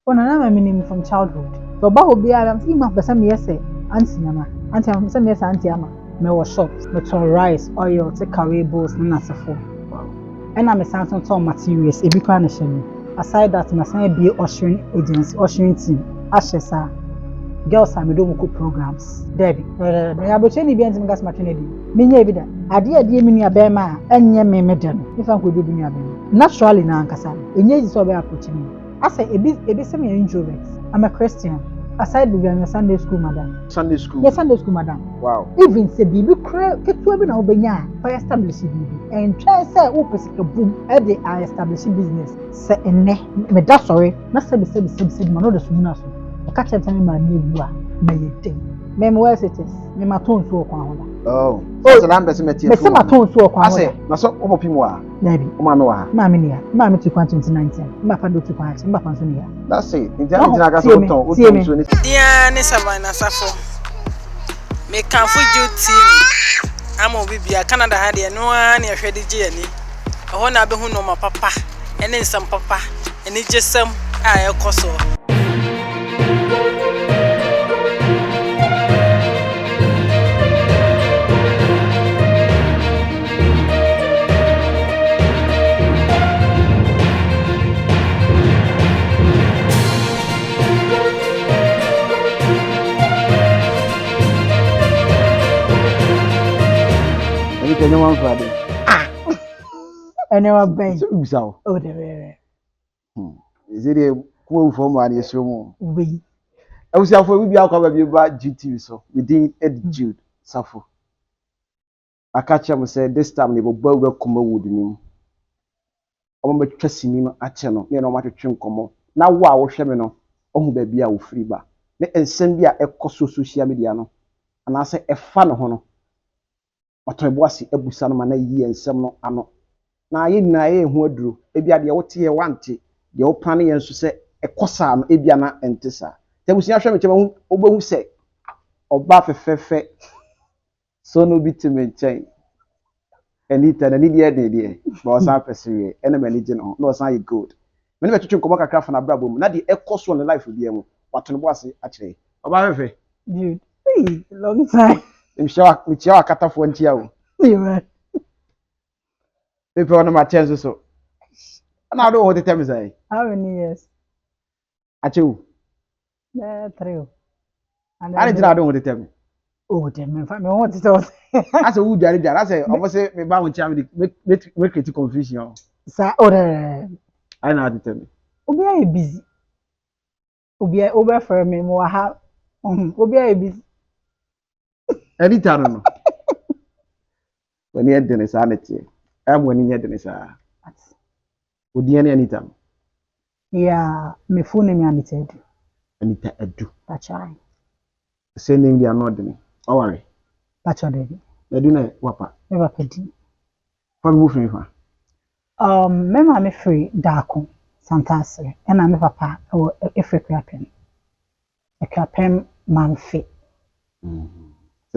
When I'm meaning from childhood. So about be I'm seeing my person yes auntie ama. Auntie am some yes auntie ama. Me was shops, me turn rice, oil, take away bowls, na for. And I'm a Samsung ton materials, a big one. Aside that, my son be ushering agency, ushering team. Ashesa girls are medomoko programs. Debbie, the opportunity be anti gas maternity. Minya evident. Adia minia bema, and ye me medal. If I could do minia bema. Naturally, na ankasa. Enye is over approaching me. I say a bit semi introvert. I'm a Christian. Aside being a Sunday school madam. Sunday school? Yes, Sunday school madam. Wow. Even say baby cry, get to even obenya for establishing baby. And try say opposite a boom, every I establishing business. Say ene, me that sorry. Not say man, no the sumunaso. I catch up time my new may thing. Mem where's it is? Me my tone so kwa. Oh. So the person met you. Me say my tone so kwa. I say, na so omo pimwa. Maybe. Oma no ha. Mama ni ya. Mama to 2019. Mama pa do to kwa. Mama pa so ni ya. That's it. India gas so ton. Dia ne Savannah Safo. Me kan fuju TV. Amo bibia Canada ha de no an e hwede je ani. Ho na be hu no ma papa. Ene nsam papa. Ene jesam a ekoso. Anyone Friday. Anyone bang. So, oh, the is it a cool form and yes, we. I was for we be out of GT so we didn't edit Jude Safo. I catch him say this time they will welcome wood in him. I'm trusting him at channel, you know what to chunk come. Now, wow, Shamino, oh, baby, I will free bar. Let send me a social media no, and I say a fan of honor. Otoboasi ebusa no ma na yi ensem no ano na aye na aye hu aduro ebia de wote ye wante de wo pane ye nso se ekosa no ebia na entesa tebusia hwe me chema obehu se oba fefefe so no bitime nchen anita na ni de ba osan pesere ene mani je no na osan ye good me ne betwetwe komo kakra fa na brabo mu na de ekoso no life bi emu watoboasi a kire oba fefe dude hey long time Michelle kata for ntia o. Yeah. People on my chance so. And I don't want to tell me say. How many years? Achu. 3. And I don't want to tell me. Oh, damn, in fact, me want to tell. I say who jari jari. I say obviously me ba won make create confusion. Sir, oh, I know how to tell me. Obi are busy. Obi over for me mo ha. Obi are busy. Anytime no. When you enter the sanity, I'm when you enter the sa. Would you anytime? Yeah, me phone me Anita. Anita Edu. That's right. Same name they are not doing. Don't worry. That's right. They do not wapa. Never pedi. From move from here. Me mama free Darko Santase, and I'm papa or if a crapem man fit.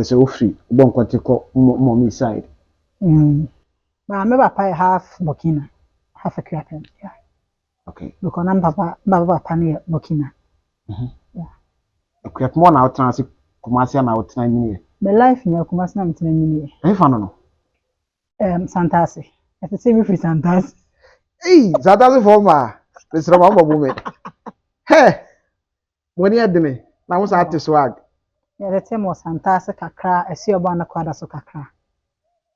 So free. Don't continue mommy side. But I'm papa half Burkina, half a crapem. Yeah. Okay. Because I'm papa near Burkina. Yeah. Okay. More now transit Kumasi na out 9 years. The life near Kumasi na 9 years. Hey, no. Santase. I say me free Santase. Hey, Santase for ma. This is my woman. Hey, when you had me, now what's that to swag? Yeah, the time was Santase kakra. I see about na kwada so kakra.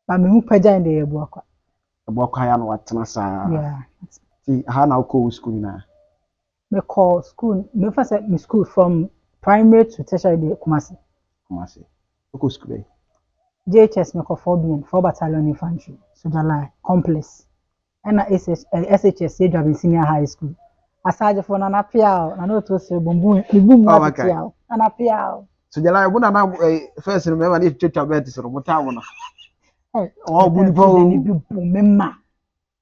But me who peja in the ebuakwa. Ebuakwa ya no watena sa. Yeah. See, how now call school na? Me call school. Me first set me school from primary to tertiary de Kumasi. Kumasi. What school dey? JHS me call 4BN, 4 Battalion Infantry, Sojala Complex. And SHS Yedwabin Senior High School. Aside for na pia, na no to say bumbu, bumbu pia. Na pia. Sojala bu na first remember if church bet so mo ta wona. Oh, bumbu ni bu memma.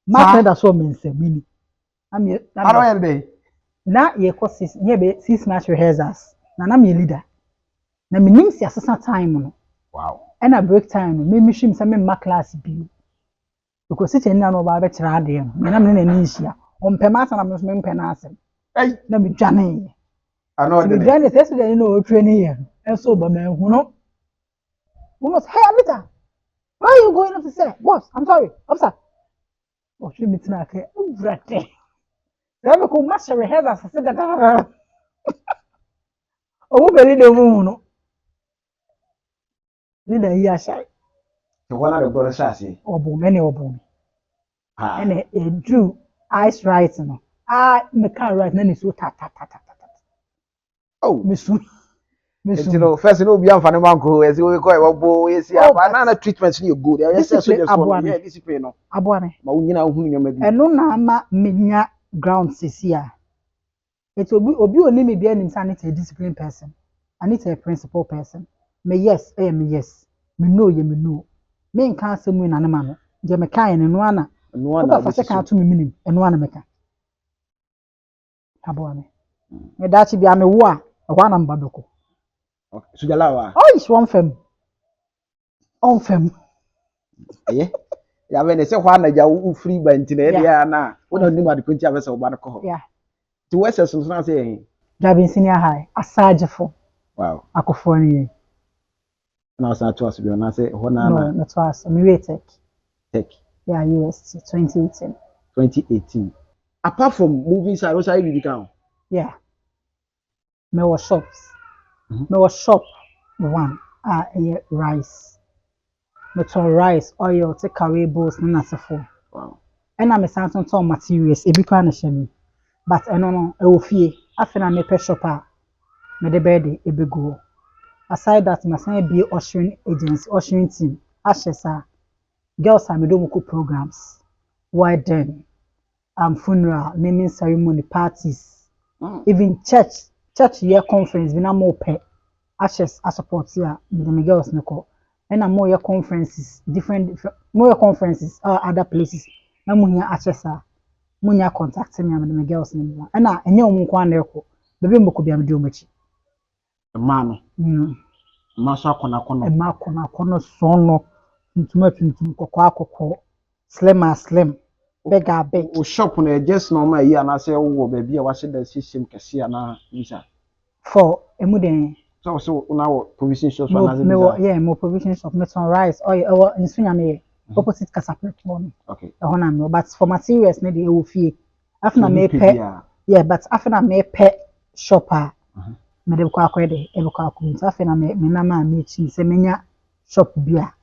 Ma da so me nsebini. Am how dey? Na ye ko 6 match rehearsals. Na me leader. Na me nim si asesa time no. Wow. And a break time, me shim some ma class bi. Because it na no ba be kira ade no. Me na me na ni hia. On pemata na me penasem. Hey, na me dwane I know me that. dwane sɛ de no training here enso ba me hu no almost hey Anita why are you going up to say boss I'm sorry officer oh she me tina ke brate na me ko ma shere head as se da o mo beli de mu hu no ni na yi ahai The one of the brother sassy. obo me ne obo me Ah. ene edu ice right no me can right na ni so ta Oh. me su You know, first you know, be amfani manko. As we call it, boy, yes, yeah. But now treatment ni good. Yes, so discipline just one. Yeah, aboane discipline no. aboane Ma unyina hu nyoma bi. eno na ama menya ground sisi a it obi oni me bia nim say I need a disciplined person I need a principled person me yes me yes me no ye me no me nka asemu na ne ma no je me kan ne no ana No ko na ba fa se obesi kan so. to me minim eno ana me ka aboane me dachi bia me wo a ho ana mbadoko Okay. So jala wa. oh is one fam on fam Eh. Ya be ne se hwa na ja u free ba ntina e dia na. Wo na nim ade kunti abesa wo ba no ko. yeah Ti wese so na say Driving senior high asajefo wow. akofo ni Na o sa to aso bi na say ho na no na na to as me waited tech yeah UST 2018 2018. Apart from moving side, what side you become? yeah me was shops Mhm. me was shop one rice me to rice oil take away bowls na nasefo Wow. and me sanson to materials e bi kwa na hye but eno no e wo fie afena me pe shop a me de bed e be go aside that my son be ushering agency ushering team ashesa girls are me do muko programs wedding funeral naming ceremony parties Mm. even church year conference bi na mo pɛ ashes a support here with the girls nko and more year conferences different more year conferences other places na mo nya ashes a mo nya contact me with the girls nko and na enye omo nko na ekɔ bebe mboko bia me di omachi The man, mm man so akona. e ma kono so no tuntum kokɔ slim big O shop na just normal yi ana say wo ba bia wa da system kese ana visa. for emuden So una wo provision shop so no ana me visa. yeah mo provision shop me on rice oil in sunya me opposite Casaplet one Okay. e na me but for materials me dey e wo fie after So me you pay pay ya. yeah but after me pay shopper Mhm. me dey kwa akwa dey e be kwa akwa so after me na ma me chi se menya shop bia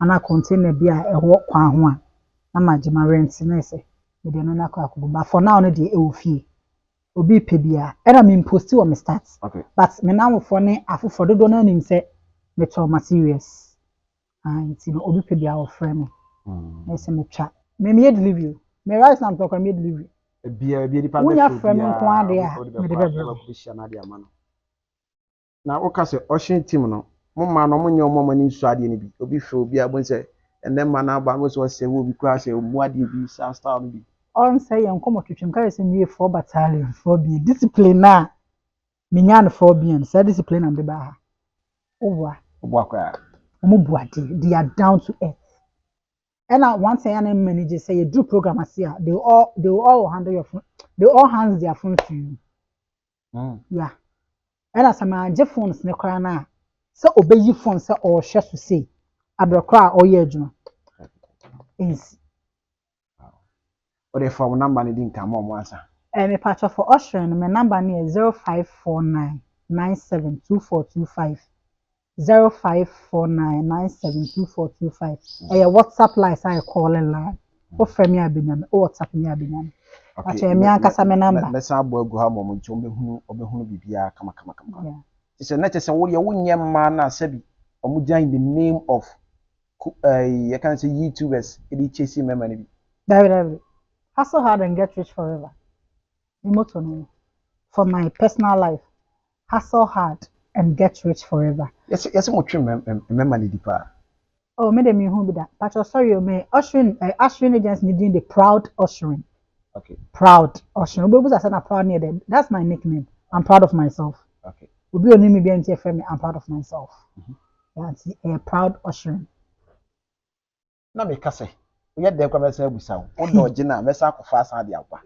ana container bia e ho kwa ho a na ma gima rent na se me dey no na kwa akwa but for now no dey e wo fie obi pe bia era me post wo me start Okay. but me now for ne afofo dodo na nim say me to materials nti no obi pe bia wo frɛ me na say me twa me delivery me rice na mtokwa me delivery Bia di pa Wonya be frɛ me nko ade a me de bɛbrɛ wo. na de ama no. Na wo ka se ocean team no, mo ma no mo nye mo mani nsu ade ni bi. Obi fɛ obi abon se ene ma na ba no so se wo bi kura se mu ade bi sa style no bi. On say yen komo twetwem ka say me 4 battalion 4 bi discipline na me nya no 4 bi say discipline am de ba ha owa Obo akwa. omo buade they are down to earth and one thing and manager say you do program as here they all handle your phone they all hands their phones to you yeah and as my je phones ne kra na say obeyi phone say or share to say abrekra or ye adwuma ensi O de fa wo number ni di nka mo mo ansa. me patch for ushering my number ni 0549 972425 0549972425 WhatsApp line say calling line o frame me abenyame o WhatsApp me abenyame acha me ankasa me number Me sa abo agu ha mo mo nti obehunu bibia kama. yeah It's a net say wo ye wonye ma na sabi omo in the name of you can say YouTubers e chasing me money. David hustle hard and get rich forever the motto no for my personal life hustle hard and get rich forever Yes mo trim me money di pa. oh me dem who be that but sorry me ushering agents needing the proud ushering Okay. proud ushering obi say na proud near them that's my nickname I'm proud of myself Okay. obi oni me bi ante me I'm proud of myself yeah a proud ushering Na me ka say, we dey kwa be say abusa wo. O dodge na me sa akọfa asa de akwa.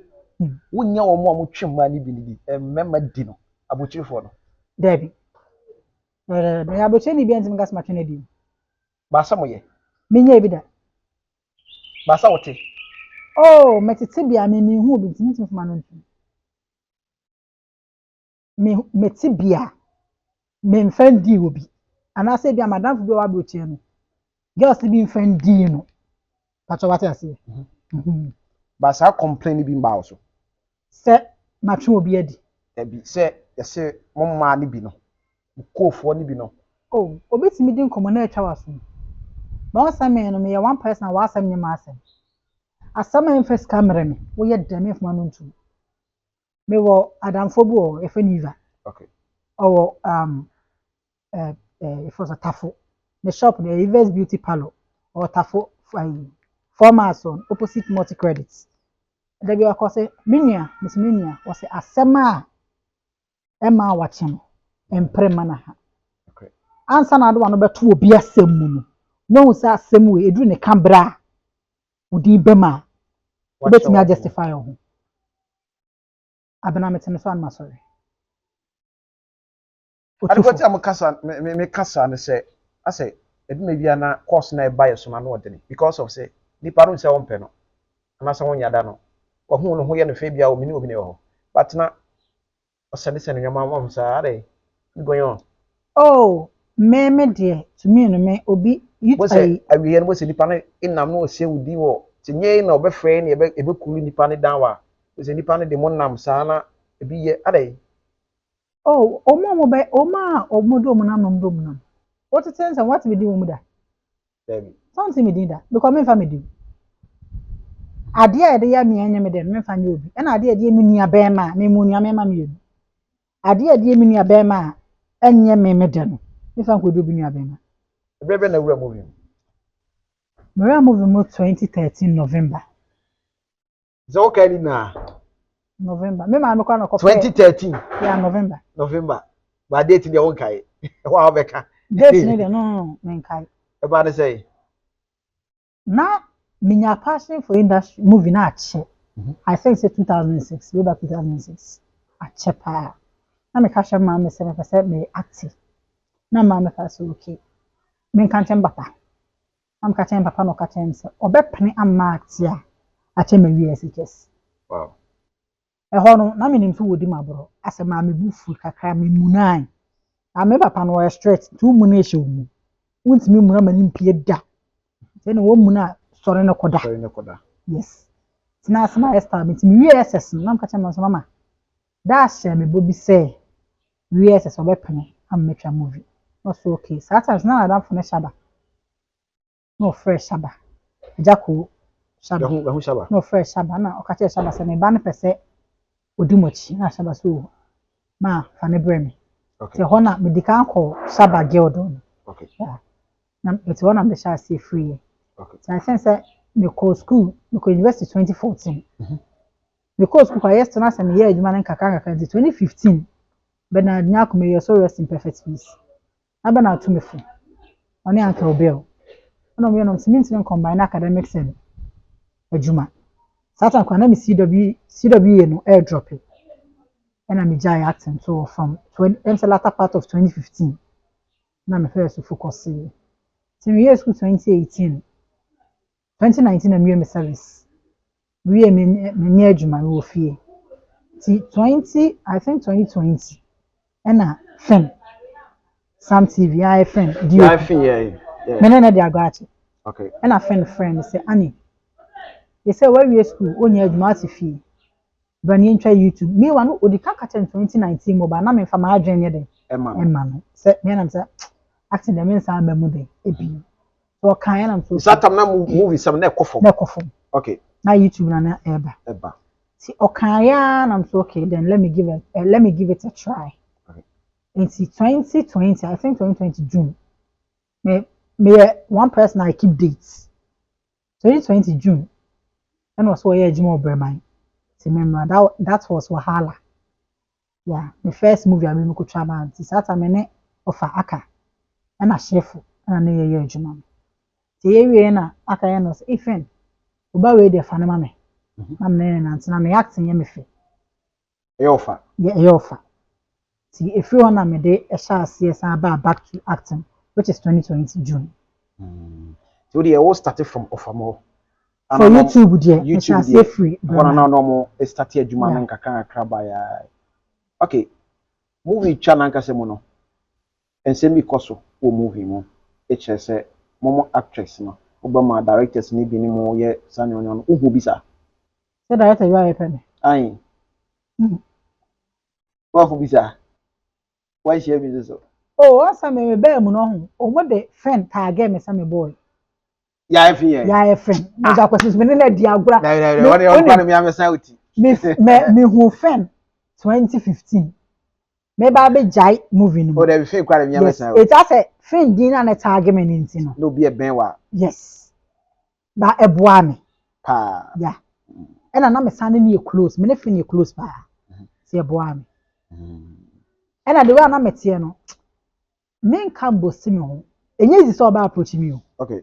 wonya wo mo amotwe mma ni bi ni bi memma di no abochirifo no Debbie. Ya bo cheni bi antim gas ma twene di. ba sa moye Menya bi da. ba sa wote Oh, metete bia me hu obi ntimi ntimi fuma no ntu. Me meti bia me mfan di obi. Ana se bia madam fu bi wa brochie no. Girls bi mfan di no. Pacho wate ase. ba sa complain bi mba wo so Se ma twe obi adi. ebi se yese mo mma ni bi no kofo ni bi no Oh, obi timi di nkomo na etwa waso. Ba osame no me ye one person wa asem nyema asem. Asam en first camera me wo ye dame fuma no ntu. Me wo adamfo bu o efe niva. okay Or if was a tafo. The shop the Reverse Beauty Parlor or tafo formers on opposite multi credits. There be of course Minia, Miss Minia was a sema Emma watching and premana. okay Answer na do one over two be a semu. No sa semu e do ne cambra. Udi bema. Bet me justify on. Abena metene so an sorry. Adikoti amukasa me kasa ne se ase eduna bia na course na e buy so na no odene because of say nipa ron se won pe no ana se won yada no ohu no ho ye no fe bia o mini obi ne ho but na osane se no nyama mam sa are going on Oh, me dear to me no me obi you bo se awie no bo se nipa no inam no o se udi wo tinye na obefre na ebe kulu nipa ne danwa bo se nipa no de mo nam sa na ebi ye are Oh, omodo mo na nomdo mo na. What it says and what we do mo da. David Something me din da. Because me fa me do. Ade a de ya me anya me dem me fa nye obi. Na ade a de me nua be ma, me mu nua me ma me obi. Ade a de me nua be ma, enye me de no. Me fa nkodo bi nua be ma. ebrebe na wura movie Me ra movie mo 2013 November. zo kali na November. Me ma me kwa no ko 2013 yeah, November ba date de won kai wa obeka date ni de no me nkai. e ba ne say Na minya passion for industry movie na ache. I think say 2006, way back 2006. Ache pa. Na me kasha ma me se me active. Na ma me fa so okay. Me kan chen papa. Am ka chen papa no ka chen se obepene amma atia. Ache me VSHS. wow E ho no na me nim so wodi mabro. Ase ma me bu fu kakra me munan. Na me papa no straight tu mu na ehye mu. Wuntimi mu na mani mpie da. Then wo mu na sore ne koda. sorry ne koda Yes. Tina asma Esther me timi VSS no am ka chen so mama. Da share me bobi say VSS obepene am metwa movie. No so okay. Sometimes na adam for ne shaba. No fresh shaba. Ejako shaba. Yahu shaba No fresh shaba na okache shaba se me ba ne pese odimochi na shaba so ma fa ne bre me. okay Te hona me dikan ko shaba geodo. okay Yeah. Na it's one of the shall see free. okay So I sense me call school, me call university 2014. Me call school kwa yesterday na me year adwuma na nkaka 2015. Bernard Nyako may so rest in perfect peace. Na Bernard to me fu. Oni Uncle Bill. Ono me no means combine academics and adwuma. Satan kwa na me CW no airdrop it. And I'm jai acting so from the latter part of 2015. Na me first focus. Till year school 2018. 2019 I'm me service. We me near adwuma we fie. Till 2020 and film Sam TV I friend yeah yeah me na dey agwachi okay and a friend say Annie they say where we school only adwuma ati fie brani ntwa YouTube me one odi kaka 2019 mo ba na me fa ma adwen ye dey emma no say me na say acting dem nsa ba mu dey ebi so kan na so satam na movie sam na ekofo okay na YouTube na eba see okaya na so okay then let me give it a try. It's 2020, I think 2020 June. Me one person I keep dates. 2020 June. And was where Jimo Breman. Remember that was Wahala. Yeah, the first movie I made could travel. It's at a minute of Aka and a chef and a year Jumam. The area na Aka was even. Uba way the fanamame. na me na ntina me acting ye me fe ɛyɛ ɔfa ye offer ti efiri hɔ na me de ɛhyɛ ase san ba back to acting which is 2020 June so the all started from Ofamo for YouTube dear YouTube ɛhyɛ ase free one now normal started adwuma na nkaka kraba ya okay movie cha na nkase mu no ensem ikoso o movie mu e kire se momo actress no obama directors ni bi ni mo ye sane onyo no uhu bi sa so director you are me ai wa fu bi sa why share me so oh asa me be mu no ho o mo de friend tag me sa me boy ya efi ye ya friend me da kwesi me na di agura na what you plan me amesa uti me hu friend 2015 me ba be jai movie no o de fi kware me amesa it has a friend din na tag me ni ntino no be e ben wa yes ba eboa me pa yeah ena na me sane ni close me ne fi ni close pa se eboa me ena the way na me tie no me nka bosi me ho enye ezi so ba approach me o okay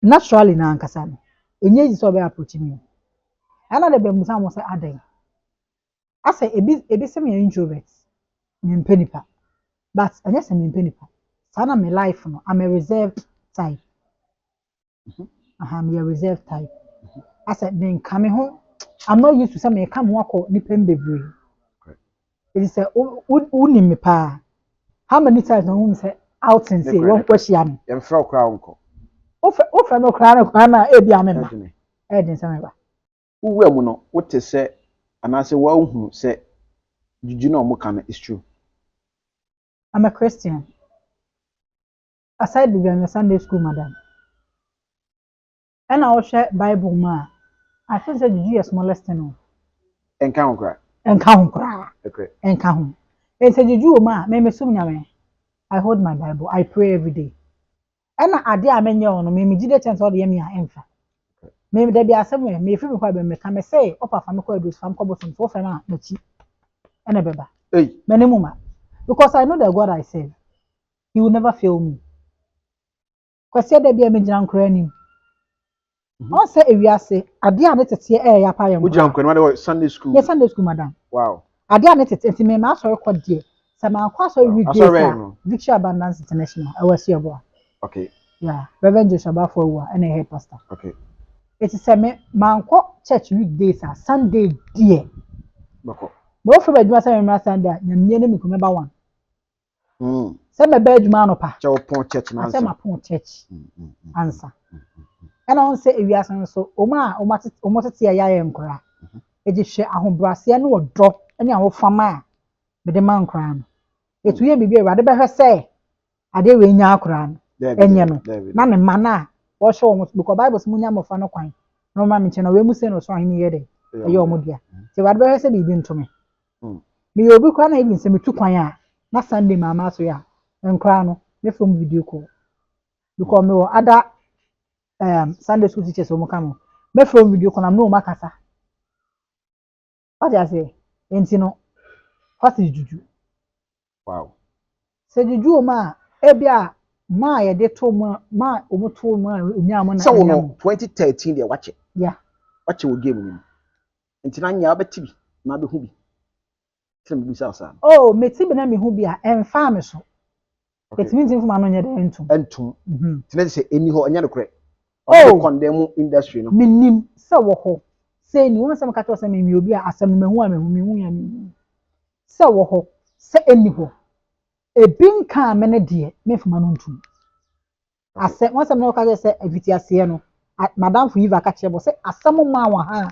naturally na ankasa no enye ezi so ba approach me o ena de be musa mo say adan asa ebi se me introvert me mpenipa but anya se me mpenipa sana me life no I'm a reserved type I'm a reserved type asa me nka me ho I'm not used to say me come ho akọ nipa mbebre it is a uni me pa how many times na won say out and say won kwahia me em fra okra onko o fra no kra na e bia me ba e din say me ba uwe mu no wote se anase wa hu se juju na omuka na is true I'm a Christian aside being a Sunday school madam and I will share Bible ma I think that you are smallest no enka okra okay enka ho and say you ma me sum nyame I hold my Bible I pray every day and ade a menye ono me gide chance all the yemi a emfa me da bia asem me fi me kwa be me ka me say opa fa me kwa do fam kwa bosom so fa na chi and beba hey me muma because I know the God I serve he will never fail me kwase da bia me gina nkora nim on say ewiase ade a ne tete ya pa yem uja nkora no Sunday school yes Sunday school madam wow ade a ne tete enti me ma so record there say ma kwa so weekdays Victory Abundance International I was here boy okay yeah Reverend Joshua Bafo and a head pastor okay it is me manko church weekdays are Sunday dear bako no for adwuma say me Sunday nyamie ne me ko me ba wan say me ba adwuma no pa cha opon church na say ma pon church answer and on say ewiase so o tete ya ya nkora eji hwe ahobrase ne odo ne ahofama a me de man nkora no etu ye bibi ewade be hwe say ade we nya akora no enye no na me mana wo hwe wo because Bible say munya mofa no kwan no ma me che na we mu say no so ahini ye de eye omodia se wade be hwe say bibi ntome me obi kwa na even say me tu kwan a na Sunday mama so ya nkora no me from video call because me other Sunday school teachers omo come me from video call am no makasa what I say enti no what is juju wow se juju o ma e bia ma ye de to ma omo to ma nya mo na so no 2013 dey watch yeah watch wo game ni enti na nya obeti bi na be hu bi trim bi sa oh me ti bi na me hu bi a emfa me so it means if man no nya de entum ti na say eni ho anya de kore oh condemn industry no minim se wo ho se ni won se maka to se me obi a asem me hu a me hu ya me se wo ho se eni ho ebi nka me ne de me fuma no ntum asem won se me ka se eviti ase no madam fu yiva ka chebo se asem ma wa ha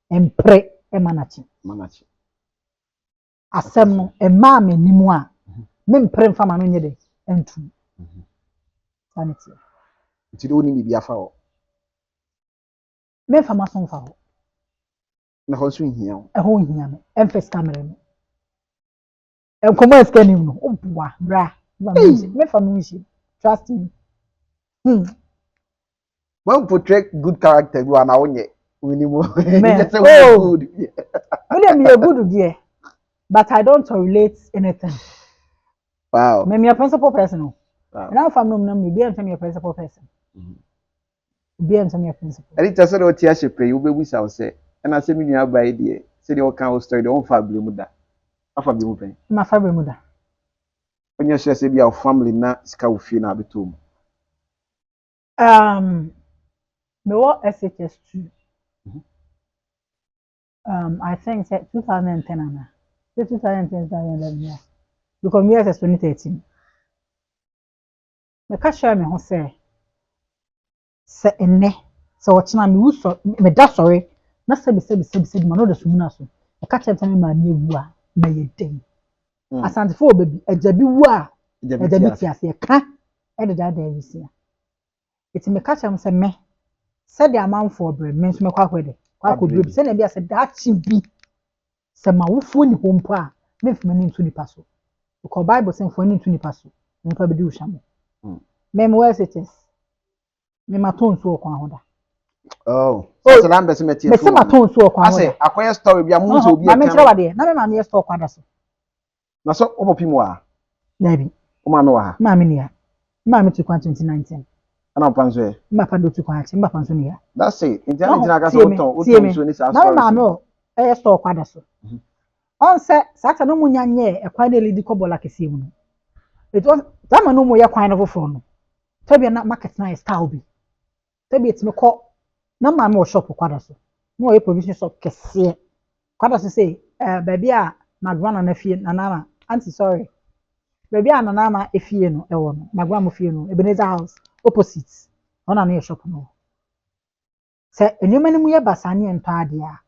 empre e manachi asem no e ma me nimu a me mpre mfa ma no nye de entum sanity ti do ni bi afa o me fa ma so mfa ho na ho so hia o e ho hia me emphas camera no enkomo escanim no obua bra me fa no nshi trust me when portray good character you are now onye minimum just good me good there but I don't relate anything wow me a principal person no now if I'm no me be am a principal person Obi am some principle. Eri tese na oti ahye pray, wo bebu sa wo se. Na se mi nua bai de, se de o kan o story de on fa blemu da. Afa blemu pen. Ma fa be mu da. Onye hye se bia o family na sika wo fie na abetom. Me what SHS2. I think say 2010 ana. 2010 2011 yeah. Because me SS 2013. Me ka share me ho say enne se wo chena me wuso me da sorry na se be ma no da sumuna so. Me ka chere me ma me ewu a na ye den. Asante fo baby eja bi wu a eja bi ti ase ka e de da wisi. Iti me ka chere me say me said the amount for bread means me kwa kwede kwa ko bread say na bia say that bi say ma wufu ni pompo a me fi mani ntu nipa so because bible say for ni ntu nipa so nipa be di ushamo me where it is me ma ton so kwa hoda so na mbese me tie me say ma ton so kwa hoda ase akoya story bia mu so obi e kan na me ma me store kwa da so na so obopi mu a na bi o ma no ha ma me ni ya ma me tu kwa 2019 ana panzo e ma pa do tu kwa chi ma pa so ni ya that's it intelligent aka so uton so ni sa story na me ma me e store kwa da so on se sata no munya nye ekwan na elidi kobola kese mu no it was that man no mo ye kwan no foforo no tabi na market na style bi tabi etime ko na ma me wo shop kwada so no ye provision shop kese kwada so say baby a magwana na fie na na auntie sorry baby a na na efie no e wo no magwa mo fie no Ebenezer house opposite ona na ye shop no se enyuma ni mu ye basane ento ade a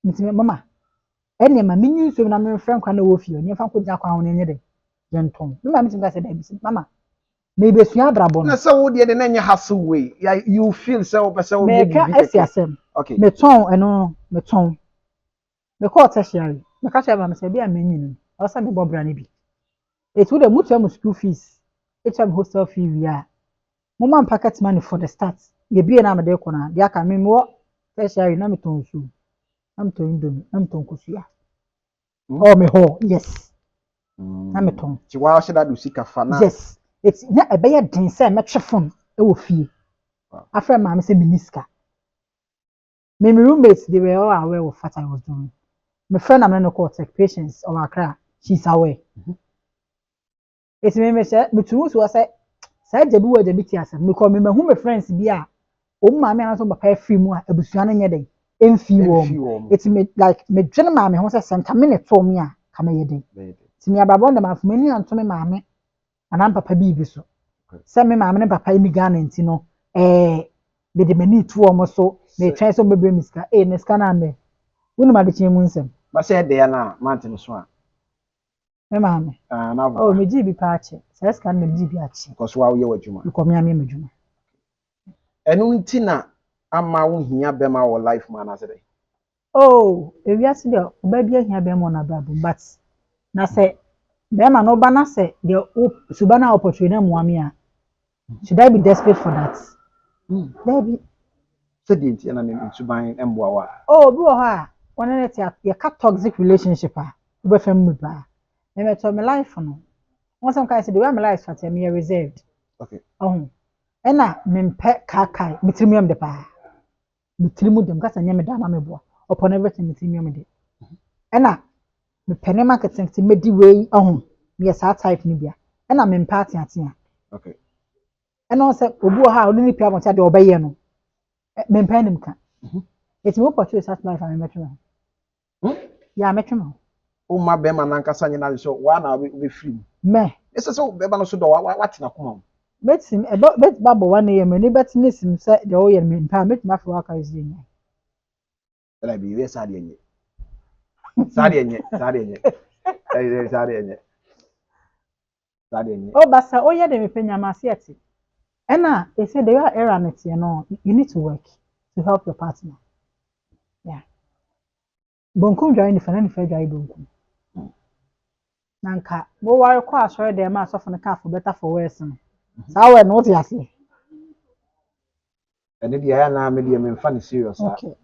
mitime mama ene ma minyu so na me friend kwa na wo fie ni fa ko ja kwa ho ne nye de yenton me ma mitim ka se da bi mama me be sua abrabo no na se wo de na nya hassle way you feel so o person me ka asiasem okay me ton eno me ton me ko tertiary me ka sheba me se bia me nyin o sa me bobra ne bi etu de mutu am school fees etu am hostel fee wi a mo man pocket money for the start ye bia na me de ko na de aka me mo tertiary na me ton su am to indomie am ton kusua oh me ho yes na me ton ti wa hye da do sika fa na yes it's na e be ye den say me twefon e wo fie after ma me say miniska me roommates they were all aware of what I was doing my friend am no call tech patients of Accra she's aware it's me say me tunu so say jabi wa jabi ti asa me call me hu my friends bi a o ma me anaso papa free mu a abusua na nye den emfi wo it's me like me dwene ma me ho say senta me ne to me a ka me ye den ti me ababo na ma fu me ni anto me ma me anam papa bi so se me ma me ne papa ni Ghana nti no be de mani tu o mo so me try so bebre miska ne ska na me wonu ma de chen mu nsem ba se de ya na mante no so a me ma me na oh me ji bi pa ache se ska na me ji bi ache because wa ye wadwuma ko me am adwuma enu nti na ama wo hia be ma wo life man ase de oh ewiase de oba bi ahia be mo na brabo but na se be ma no ba na se de subana opportunity na mo am a should I be desperate for that baby so di nti na ntuban emboa wa oh bi wo ha one net ya ka toxic relationship a we be fam mu ba me to me life no one some kind say the way my life fat me reserved okay oh ena me mpe kai mitrimium de pa mitrimu dem kasa nya me da na me boa upon everything mitrimium de ena me pene marketing ti medi way oh me sa type ni bia ena me mpa atia okay ena o se obu ha o ni pia mo tia de obeye no me mpa nim ka it's more portray such life I metro ya metro o ma be ma nankasa nyina so wa na be free me ese so be ba no so do wa tina koma betim bet babo one year me ni betinisim se de o ye me mpa metima fa waka isi nya la bi we sa de enye sa de enye sa de enye o basa o ye de me penya ma se ati ena they say there are error net you know you need to work to help your partner yeah bonkum dwai ni fana ni fa dwai bonkum nanka bo ware kwa asore de ma asofo ne ka for better for worse no sa we no ti ase ene dia ya na me dia me mfa ni serious okay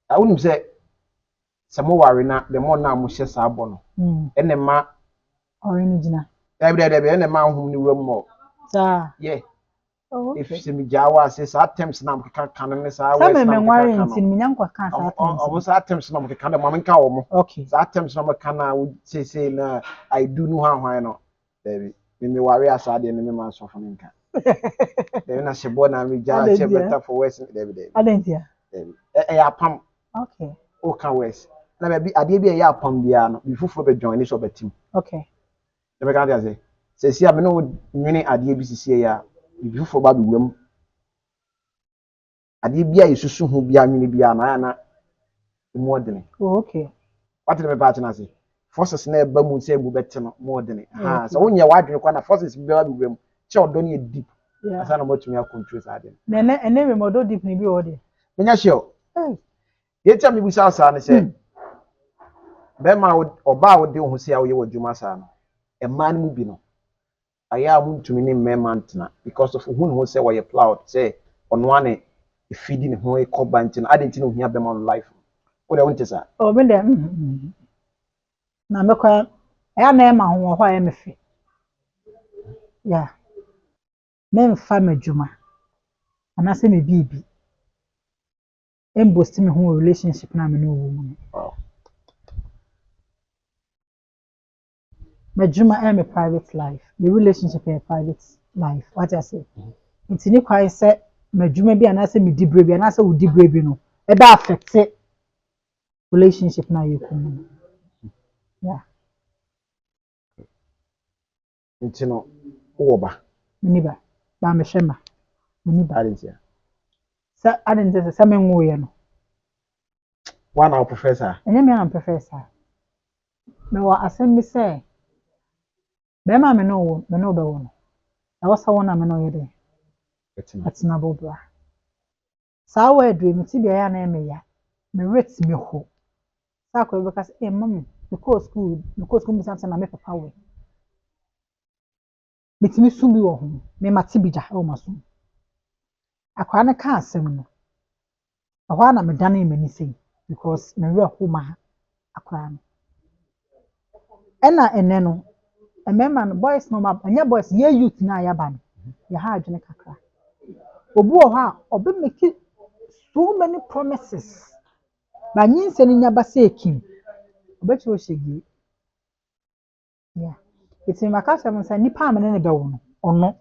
a wonim se mo ware na de mo na mo hye sa abo no ene ma ori ni jina ene ma hum ni wura mo sa yeah Oh, if okay. se me jawa say sa attempts na mkeka kan ne sa Some west na men mkeka worry kan until no me nyanko kan sa o attempts. sa attempts na mkeka ma menka wo mo Okay. sa attempts na mkeka na say na I do no han no baby me worry asa de ne me ma so fo nka baby na shebo na me ja che better for west baby Adentia. baby ya pam Okay. o ka west na baby ade bi ya pam bia no bi fufu be join ni so betim Okay. e be kan dia say si a me no nwene ade bi sisi ya bi fufu ba bi wam ade bia yesusu ho bia nwene bia na ya na more than Oh, okay. what the part na say forces na eba mu say bu bete no more than ha Okay. so wonye wadwene kwa na forces bia bi wam che odo ne deep Yeah. asa na motumi a control sa de Ene we modo deep ni bi ode. menya sure Hey. ye tia me busa sa ne say be ma oba wo de ho say a wo ye wadwuma sa no e man mu bi no aya mu ntumi ne mema ntena because of who no say wo ye proud say ono ane e feed ne ho e koba ntina ade ntina ohia be ma life wo de wonte sa Oh, me dem. Na me kwa ya na e ma ho ho ya me fe. Yeah. Me mfa madwuma. Ana se me bibi. Embosti me ho relationship na me no wo mu. wow Madwuma e me private life. The relationship e private life. What I say. Nti ni kwai se madwuma bi ana se me dibre bi ana se wo dibre bi no. E ba affect relationship na ye kumu. Yeah. ntino wo ba Mini ba. Ba me hwema. Mini ba. ade ntia Sa adente se me nwo ye no. one our professor Enye me am professor. Me wa asem bi se be ma me no be wo no. Na wo sa wo na me no ye de. betima Atina bobra. Sa wo edre me ti bia ya na me ya. Me rate me ho. Sa ko be ka se eh mami because school mi sanse na me papa we. Me ti mi sum bi wo ho. Me mate bi ja o masum. Akwa na ka asem no. Ahwa na me dane me ni sei because me we ho ma akwa no. Ena ene no emema no boys no ma anya boys ye youth na ya ba no. Ya ha adwene kakra. Obu wo ha obi make so many promises. Ba nyinse ni nya ba se ekim. Obechi o shegi. Yeah. It's in my case, I'm saying, Nipa amene ne be wo no. Ono.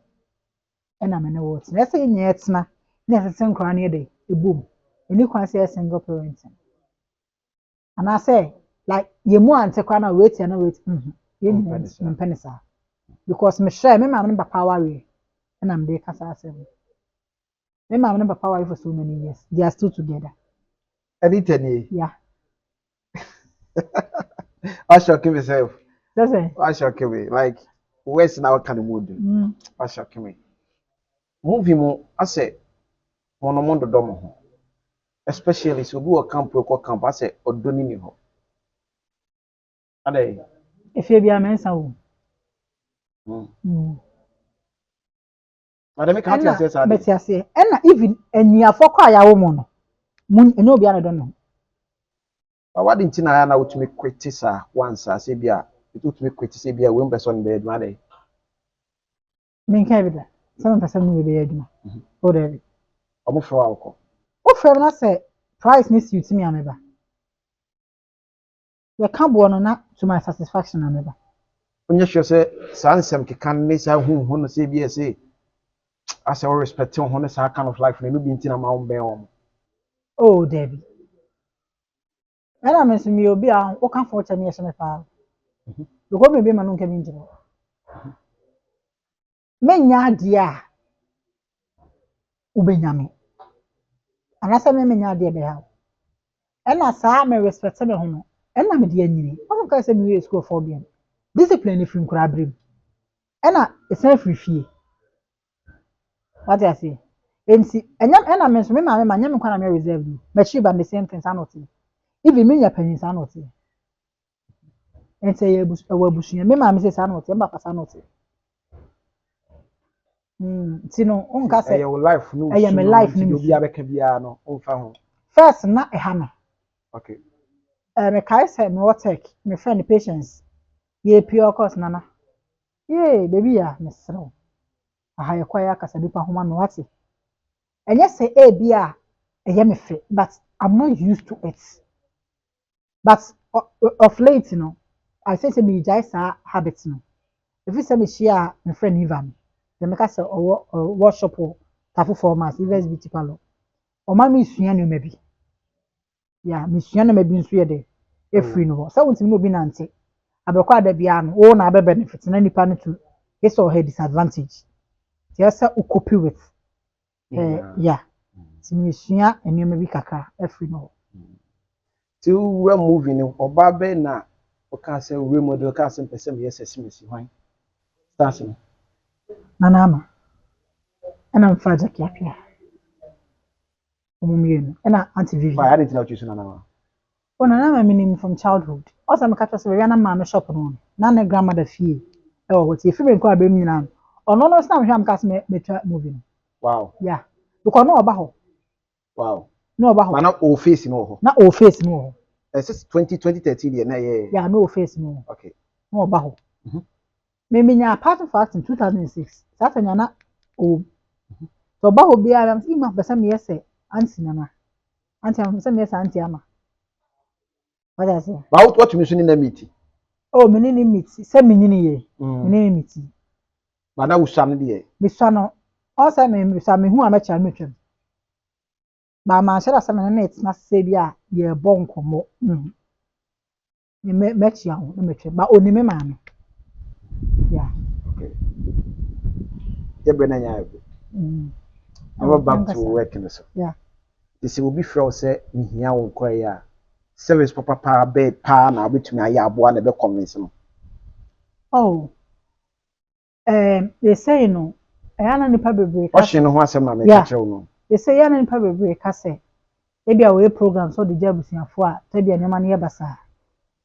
Ena me ne wo. Na say nye etna. Na say sen kra ne de. Ebum. Eni kwan say single parenting. And I say, like, ye mu ante kwa na wait na wait. Ye ni mpenisa. Because me share me ma me papa worry. And I'm dey kasa asem. Me ma me papa worry for so many years. They are still together. ade tani Yeah. I shock myself That's it. I shock me like where's now kind of mood I shock me movie mo ase mono mondo do mo ho especially so bi o camp ko camp ase odoni ni ho ade If you be a mensa wo. madam ka tia say sa ade Beti ase. Ena even enuafo kwa ya wo mo no. Mun eno obi ana do no. what didn't na na utumi kwete sa once ase bia utumi kwete say bia we person be aduma ade Men ka bi da. Some person no be adwuma. O de. omo fro awko O frem na say price ni suit me ameba. Ye ka bo no na to my satisfaction ameba. onye hwe say sansem kekan ne sa hu no say bia say ase o respect ho no sa kind of life no bi ntina ma wo ben wo Oh Debbie. Ena men se mi obi a o kan for chame ye me pa. Because me be ma no nka bi njiro. Menya ade a ubenyame. Anasa me menya ade be ha. Ena sa me respect me ho no. Ena me de anyini. O kan say me we school for biam. Discipline free nkura brem. Ena esa free fie. What I say? Enti ena me so me ma nya me kwa na me reserve do. Me chi ba the same things anoti. Even me nya panin sa anoti. Enti ye abusuya me ma me say sa anoti, me pa sa anoti. Ti no unka say your life no eye me life ni obi abeka bia no omfa ho first na eha no. okay Me kai say me what tech, me friend patience. Ye pure course nana. Ye baby ya me sro. aha yɛ kwaya kasa nipa homa no wate ɛnyɛ sɛ ebi a ɛyɛ me fɛ but I'm not used to it but of late no I say me gyae saa habit no if you say me share my friend Ivan the make us workshop tafu formas events beauty parlor o ma me sua no ma bi ya me sua no ma bi nso ye de e free no so wontimi no bi nante abekwa ada bia no wo na abe benefit na nipa no to it's or her disadvantage yes u copy with yeah ti me sua enema bi kakra e free no ti we movie no oba be na o ka say we model ka say person me yes simisi hwan start no nanama ana mfa jaki apia omumie na auntie Vivian why I didn't know you so na oh nanama meaning from childhood also me catch us we na mama shop no na na grandmother fie e wo ti fi me ko abem nyina ono no snam hwam ka me betwa movie no wow yeah because no oba ho wow no oba ho mana o face no ho na o face no ho since 2013 year na yeah no face no okay no oba ho me menya apart fact in 2006 that nya na o so oba ho bia am see ma pesa me yese auntie nana auntie am se me yese auntie ama what I say but what you mean na meet oh me ni meet se me ni ye me ni meet mana usha no de me so no o se me so me hu a me cha me twem ba ma shara se me na it na se bia ye bo nkomo me chia ho na me twem ba oni me ma no yeah okay ye bre na nya ebe never back to work in so yeah this will be for say nhia won kwai a service papa bed pa na obetumi aye aboa na be convince no oh they say no ayana nipa bebre o hwe no ho asem na me ka kire no they say yana nipa bebre ka say e bia we program so de jabusiafo a ta bia nyama ne yebasa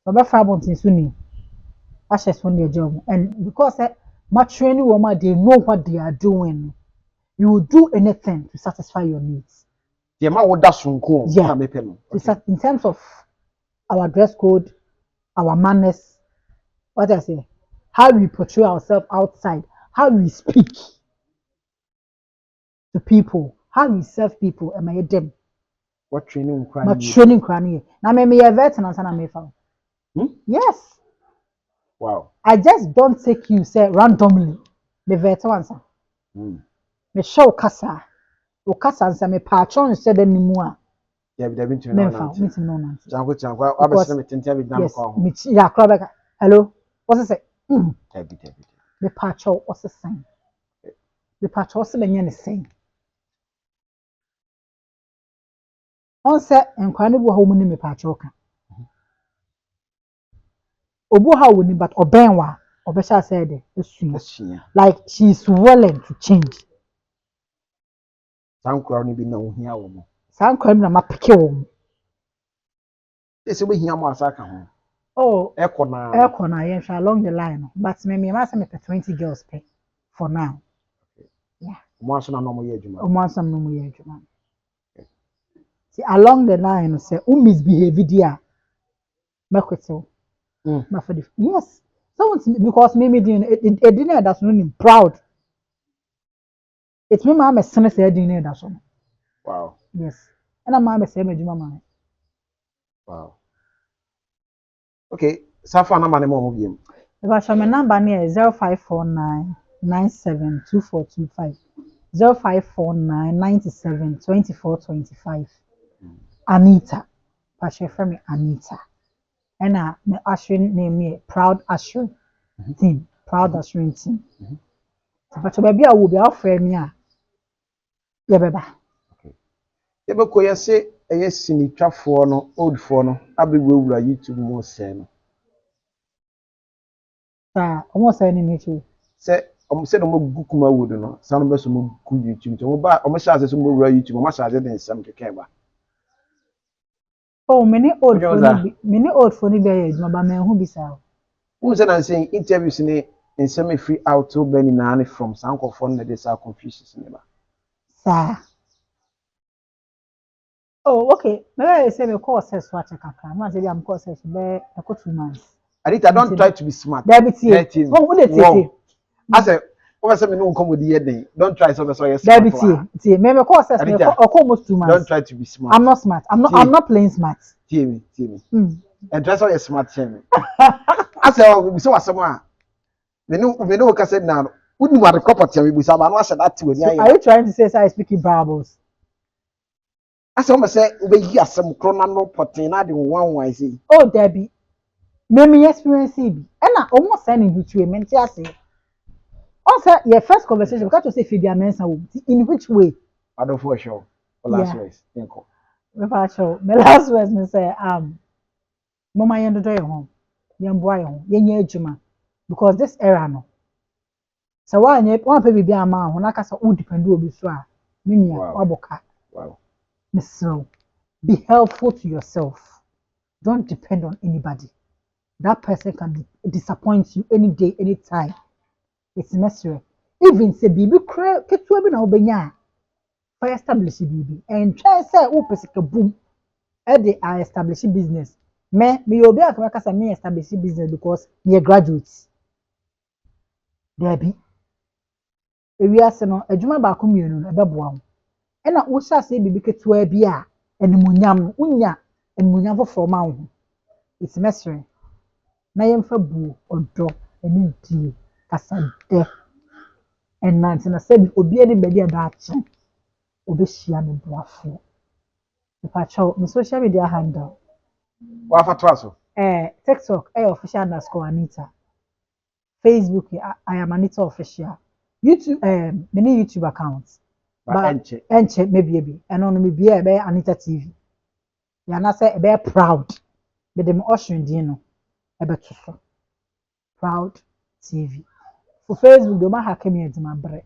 oba fa bontin so ni ashes for their job and because my training woman they know what they are doing you will do anything to satisfy your needs the ma wo da sonko na me pe no in terms of our dress code our manners what I say how we portray ourselves outside how we speak to people how we serve people am I them what training my training crani na me veteran na me fa yes wow I just don't take you say randomly me veteran sa me show kasa o kasa nsa me patron se da nimu a yeah be there me fa meeting no nanti chanko abesina me tente be na ko ho me ya krabeka hello what's it say be me patron what's it say me patron se menye ne say on say enkwa ne bo ha mu ni me patron ka obu ha woni but obenwa obesha said esuya like she is willing to change sankura ni bi na ohia wo mo sankura na mapeke wo ese we hia mo asaka ho oh ekona yen along the line but me say me 20 girls pay for now yeah mo aso na no mo ye adwuma mo aso na no mo ye adwuma see along the line say misbehave dia makweto ma for the yes so because me it didn't that's no proud it's me ma sene say didn't that's no wow yes and I'm say me adwuma ma wow okay safa na mane mo biem if I show my number near 0549 972425 0549 97 2425 Anita Pastor from me Anita and my ushering name me Proud Ushering team Proud Ushering team but baby I will be offer me yeah beba okay ye be ko ye se eye sinitwafo no old fo no abewura YouTube mo se no almost any nature say no mo gukuma wood no sanu be so mo ku YouTube to mo ba o mo sha se so mo wura YouTube mo sha se den sam keke ba oh many old phone be ya ba me hu bisa who say na say interviews ni nsem free out to be ni na ni from sankofo na dey sa confusions ni ba sa oh okay maybe say me course so acha kakra ma say am course so be e ko 2 months Anita don't try to be smart that be oh we dey take I say Over say me no come with the head. Don't try so yes. Tie. Me call says me almost 2 months. Don't try to be smart. I'm not smart. I'm not playing smart. Tie me. And try so yes smart me. I say we so asema. Me no ka say now. Wouldn't want to property we say but no say that to any. Are you trying to say I speaking parables? I say we yi asem kro na no potin na de one say. Oh Debbie. Me experience bi. And na almost sending you to a mental say. Also, your first conversation, because you say Fibia Mensa, in which way? I don't for sure. Last words. My last words, me say, Mama, you do your home. You boy home. You need Juma. Because this era no. So why you one baby be a man, when I can say, who depend on this one? Minya, waboka. Wow. Miss Rowe, be helpful to yourself. Don't depend on anybody. That person can disappoint you any day, any time. It's necessary. Even say bibi ketua bi na obenya for establish bibi and try say o pesika boom e dey establish business me obi akaka say me establish business because me graduates there be ewi ase no adwuma ba ko mienu no ebeboa ho e na wo sha say bibi ketua bi a enumunyam unya enumunyam for ma ho it's necessary na yemfa bu odo eni die kasade and nanti na said obi any bedi adachi obi shia me boafo if I show my social media handle wa fatwa so TikTok official_Anita, Facebook I am Anita official, YouTube many YouTube accounts but enche maybe and on me be Anita TV ya na say be proud be dem ocean din no e be to proud TV. For Facebook, do ma hack me edema bre.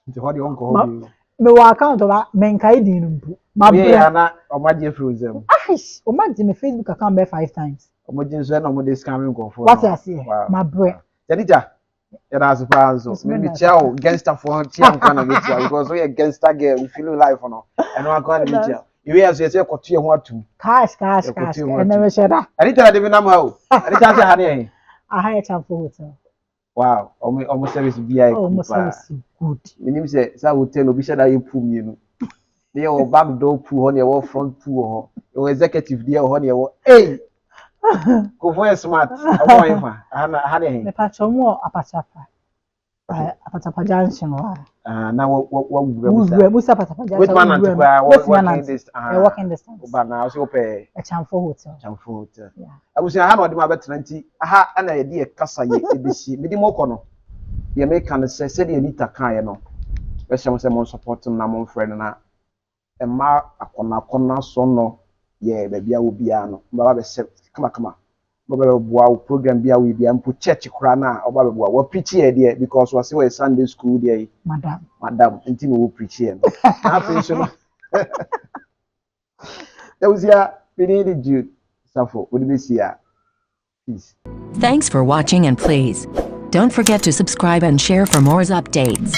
Nti ho de onko ho bi. Me wa account ba men kai din mpu. Ma bre ya na omaje frozen. Aish, omaje me Facebook account be 5 times. Omaje nso na omode scamming go for. What I say? Ma bre. Janita, ya na super anso. Me chao gangster for tia nkwa na metia because we a gangster girl, we feel life no. Eno akwa na metia. Iwe aso yese kotu ho atum. Cash. And never share that. Anita de bi na ma o. Anita say ha ne. Aha Chamfo Hotel. Wow, almost service BI. Almost service good. Minim say hotel obi shada you pu mienu. Dey o back door pu ho, dey front pu ho. Your executive dey ho, dey hey. Go for smart. Omo ifa. Ha dey. Me patcho mo apachapa. Apachapa junction wa. Na what Musa apachapa junction. Which man and working distance. Oba na o se ope Chamfo Hotel. Yeah. Abusia ha na odi ma betra nti aha na ye de kasa ye ebesi. Me di moko no. Ye make can say the Anita kan ye no. We say mon support na mon friend na emma akona so no ye ba bia obi a no. Baba be se kama. Baba boa program bia we bia mpo church kura na oba be boa. We preach here there because we say we Sunday school there. Madam nti no we preach here no. Na preach no. That was here we need Jude Safo. Would be see ya. Peace. Thanks for watching and please don't forget to subscribe and share for more updates.